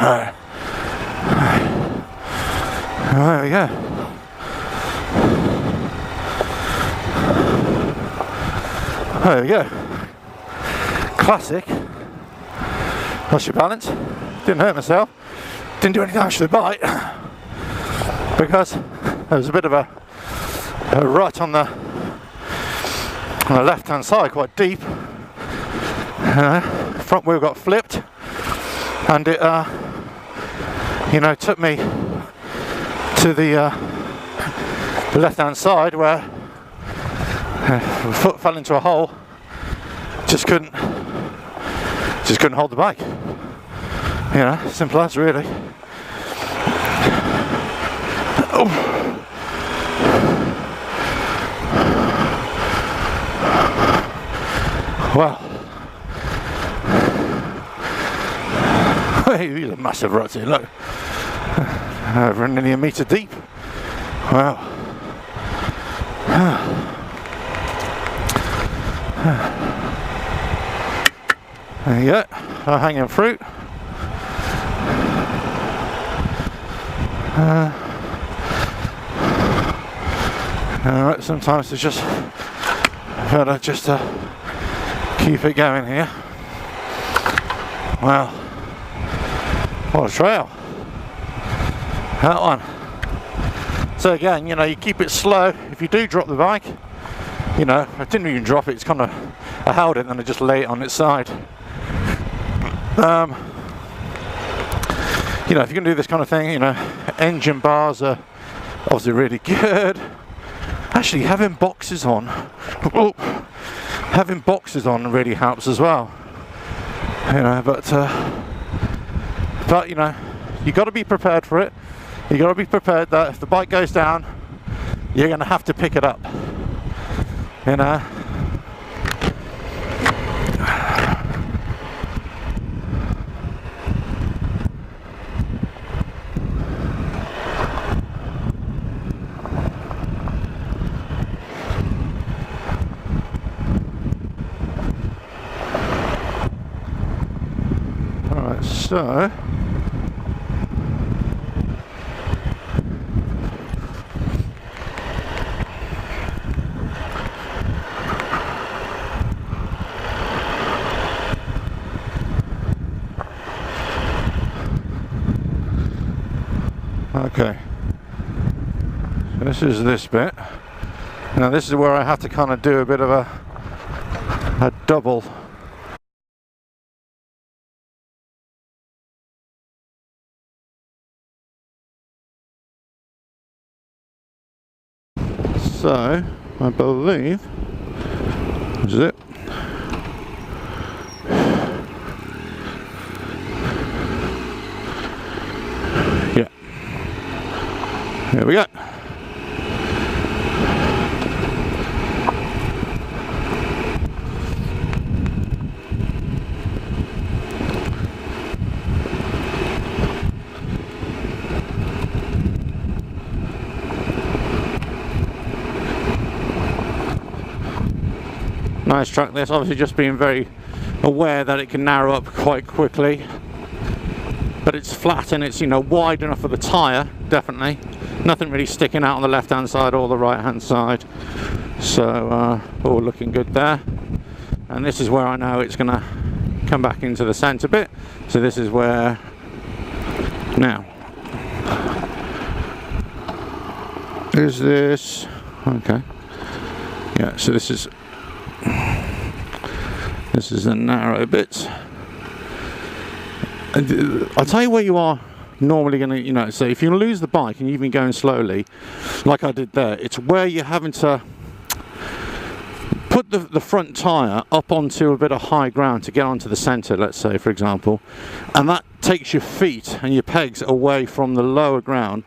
There we go. There we go. Classic. Lost your balance. Didn't hurt myself. Didn't do any damage to the bike because there was a bit of a rut on the left hand side, quite deep. Front wheel got flipped, and it took me to the left hand side where the foot fell into a hole. Just couldn't hold the bike. Simple as, really. Oh. Wow. These are massive ruts here, look. Over nearly a metre deep. Wow. There you go, hanging fruit. Sometimes it's just better just to keep it going here. Wow, what a trail, that one. So again, you keep it slow. If you do drop the bike, I didn't even drop it, it's kind of, I held it and then I just lay it on its side. If you're going to do this kind of thing, engine bars are obviously really good. Actually, having boxes on really helps as well. But you got to be prepared for it. You got to be prepared that if the bike goes down, you're going to have to pick it up. So okay, so this is this bit. Now this is where I have to kind of do a bit of a double. So, I believe, this is it. Yeah. Here we go. Nice track this, obviously just being very aware that it can narrow up quite quickly, but it's flat and it's wide enough for the tyre, definitely. Nothing really sticking out on the left hand side or the right hand side, so all looking good there. And this is where I know it's going to come back into the centre bit, so this is where now is this, okay, yeah, so this is the narrow bit. I'll tell you where you are normally going to, so if you lose the bike and you've been going slowly, like I did there, it's where you're having to put the front tyre up onto a bit of high ground to get onto the centre, let's say, for example, and that takes your feet and your pegs away from the lower ground,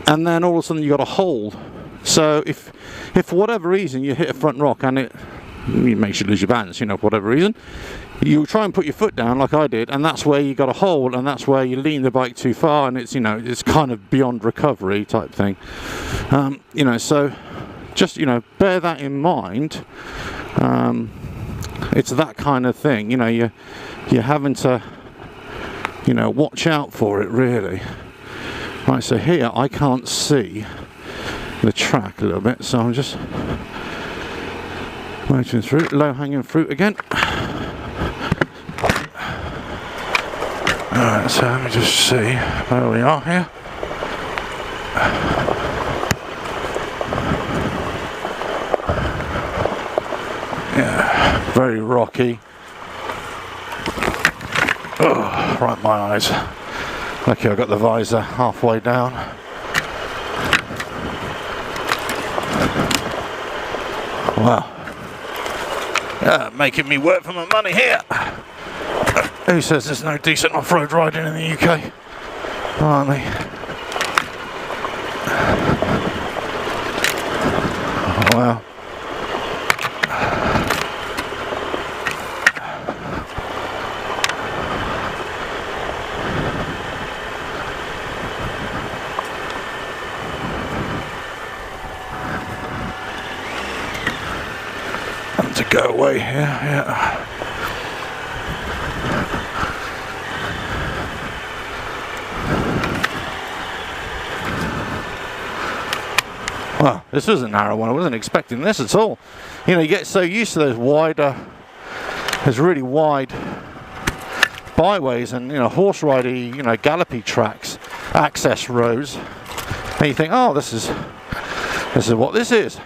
and then all of a sudden you've got a hold. So if for whatever reason you hit a front rock and it makes you lose your balance, for whatever reason, you try and put your foot down like I did, and that's where you got a hold, and that's where you lean the bike too far, and it's it's kind of beyond recovery type thing. So just bear that in mind. It's that kind of thing. You're having to you know, watch out for it really. Right, so here I can't see the track a little bit, so I'm just motoring through. Low hanging fruit again. Alright, so let me just see where we are here. Yeah, very rocky. Oh, right, my eyes. Lucky I got the visor halfway down. Wow. Yeah, making me work for my money here. Who says there's no decent off-road riding in the UK? Blimey. Oh, wow. Having to go away here, yeah. Well, this was a narrow one. I wasn't expecting this at all. You know, you get so used to those wider, those really wide byways and, you know, horse ridey, you know, gallopy tracks, access roads, and you think, oh, this is what this is.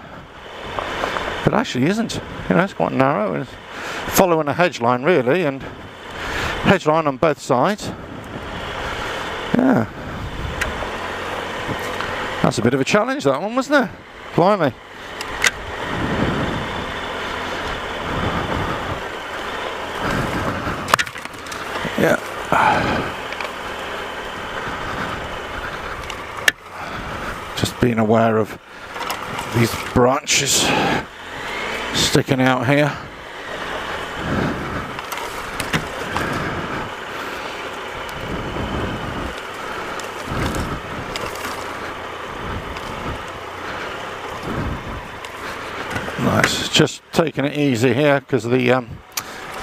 But actually isn't. You know, it's quite narrow. It's following a hedge line really, and hedge line on both sides. Yeah. That's a bit of a challenge, that one, wasn't it? Blimey. Yeah. Just being aware of these branches sticking out here. Nice. Just taking it easy here because the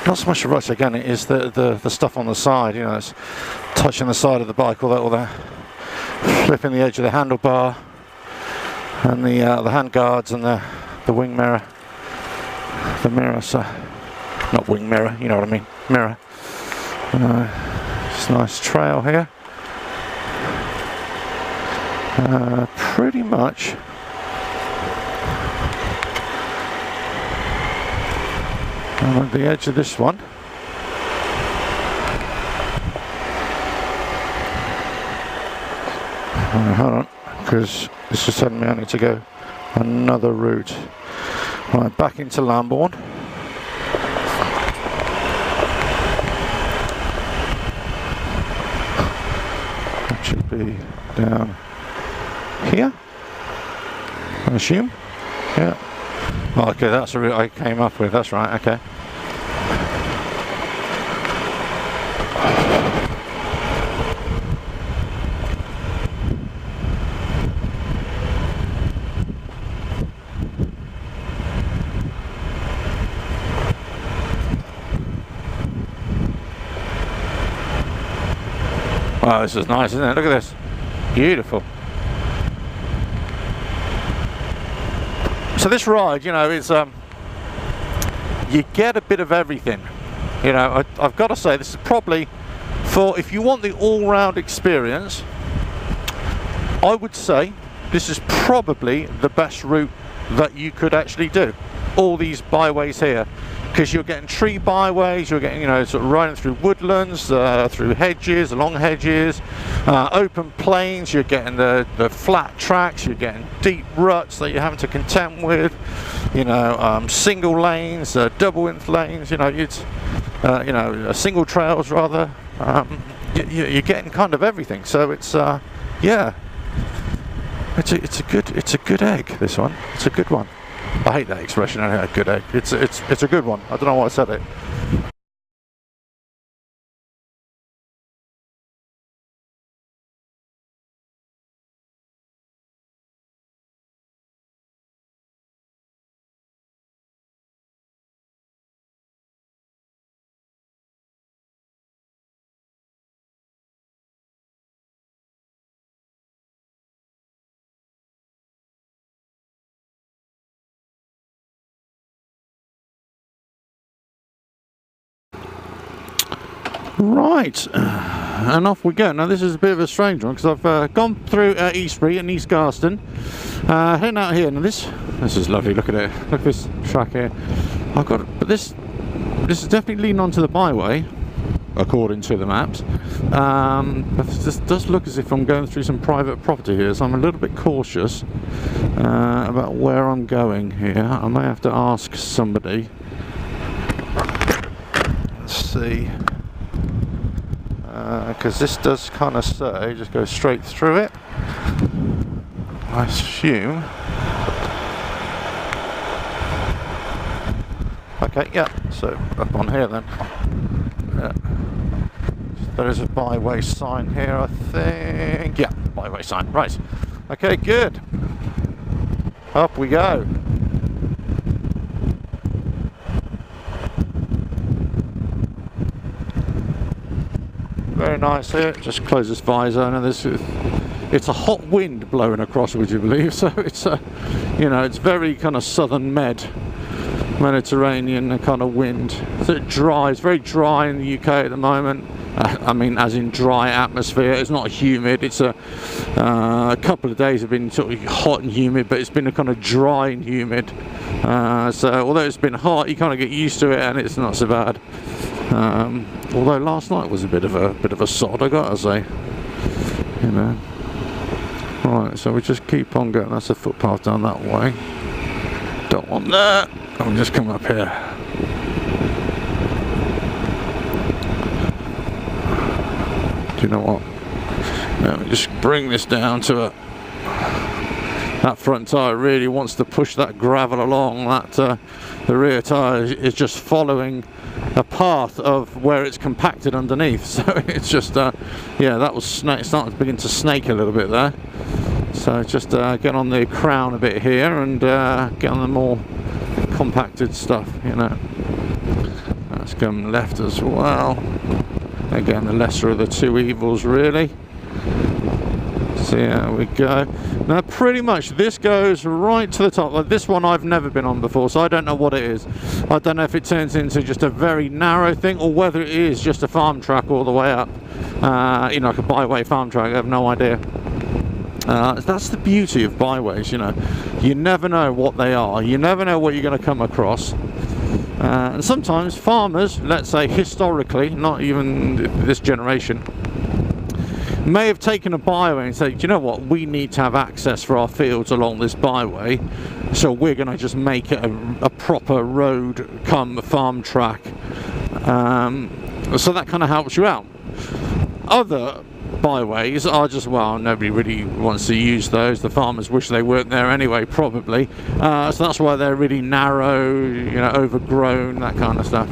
not so much the rush again. It is the stuff on the side. You know, it's touching the side of the bike, all that, flipping the edge of the handlebar and the hand guards and the wing mirror, the mirror. So not wing mirror. You know what I mean? Mirror. It's a nice trail here. Pretty much. I'm at the edge of this one. Hold on, because this is telling me I need to go another route. Right, back into Lambourne. That should be down here, I assume. Yeah. Oh, okay, that's the route I came up with, that's right, okay. Wow, this is nice, isn't it? Look at this. Beautiful. So this ride, you know, is you get a bit of everything. You know, I've got to say, this is probably for, if you want the all-round experience, I would say this is probably the best route that you could actually do. All these byways here, because you're getting tree byways, you're getting, you know, sort of riding through woodlands, through hedges, along hedges, open plains, you're getting the flat tracks, you're getting deep ruts that you're having to contend with, you know, single lanes, double width lanes, you know, it's, you know, single trails rather, you're getting kind of everything, so it's, yeah, it's a good egg, this one, it's a good one. I hate that expression, a good egg. It's a good one. I don't know why I said it. Right, and off we go. Now this is a bit of a strange one because I've gone through Eastbury and East Garston, heading out here. Now this is lovely. Look at it. Look at this track here. But this is definitely leaning onto the byway, according to the maps. But this does look as if I'm going through some private property here, so I'm a little bit cautious about where I'm going here. I may have to ask somebody. Let's see. Because this does kind of say just go straight through it, I assume. Okay, yeah, so up on here then. Yeah. There is a byway sign here, I think. Yeah, byway sign, right. Okay, good. Up we go. Very nice here. Just close this visor. Now it's a hot wind blowing across, would you believe? So it's it's very kind of southern Mediterranean kind of wind. So it dries, very dry in the UK at the moment. I mean, as in dry atmosphere. It's not humid. It's a couple of days have been sort of hot and humid, but it's been a kind of dry and humid. So although it's been hot, you kind of get used to it, and it's not so bad. Although last night was a bit of a sod, I gotta say. Right, so we just keep on going. That's a footpath down that way. Don't want that. I'll just come up here. Do you know what? Let me just bring this down to that front tyre really wants to push that gravel along. That the rear tyre is just following a path of where it's compacted underneath. So it's just yeah, that was starting to begin to snake a little bit there. So just get on the crown a bit here and get on the more compacted stuff. That's going left as well. Again, the lesser of the two evils, really. So here we go. Now pretty much this goes right to the top. Like this one I've never been on before, so I don't know what it is. I don't know if it turns into just a very narrow thing or whether it is just a farm track all the way up. Like a byway farm track. I have no idea. That's the beauty of byways, you never know what they are. You never know what you're going to come across. And sometimes farmers, let's say historically, not even this generation, may have taken a byway and said, you know what, we need to have access for our fields along this byway, so we're going to just make it a proper road come farm track. So that kind of helps you out. Other byways are just, well, nobody really wants to use those. The farmers wish they weren't there anyway, probably. So that's why they're really narrow, overgrown, that kind of stuff.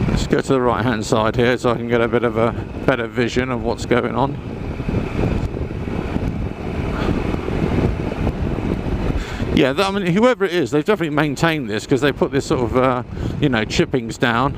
Let's go to the right hand side here so I can get a bit of a better vision of what's going on. Yeah, I mean, whoever it is, they've definitely maintained this because they put this sort of, chippings down,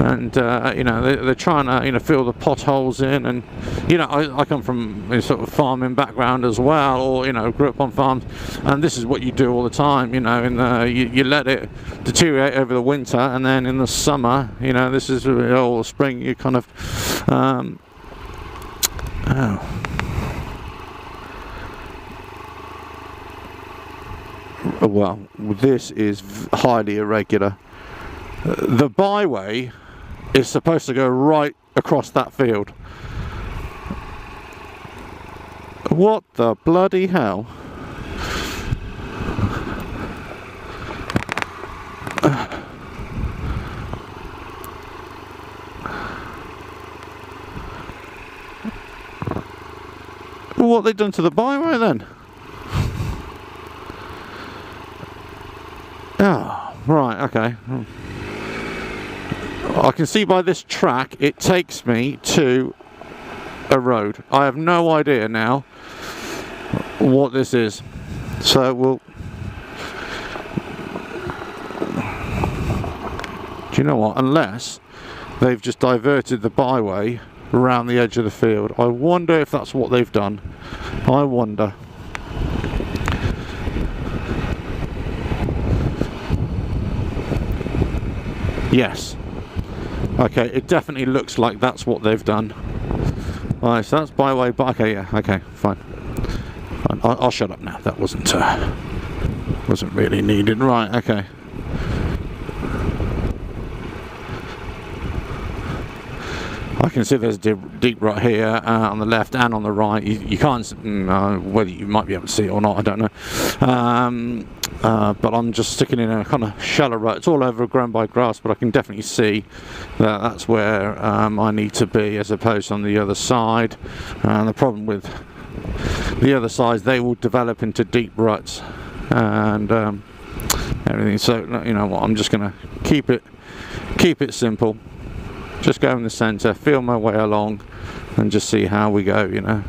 and they're trying to, fill the potholes in. And I come from a sort of farming background as well, or grew up on farms, and this is what you do all the time. You let it deteriorate over the winter, and then in the summer, this is all the spring. You kind of, well, this is highly irregular. The byway is supposed to go right across that field. What the bloody hell? What have they done to the byway then? Oh, right, okay. I can see by this track it takes me to a road. I have no idea now what this is. So we'll... Do you know what? Unless they've just diverted the byway around the edge of the field. I wonder if that's what they've done. I wonder. Yes. Okay, it definitely looks like that's what they've done. Right, so that's byway, but okay, yeah, okay, fine. I'll shut up now. That wasn't really needed. Right, okay. I can see there's deep rut here on the left and on the right. You can't, whether you might be able to see it or not, I don't know. But I'm just sticking in a kind of shallow rut. It's all overgrown by grass, but I can definitely see that that's where I need to be, as opposed to on the other side. And the problem with the other side, they will develop into deep ruts and everything. So you know what, I'm just going to keep it simple. Just go in the centre, feel my way along, and just see how we go, you know.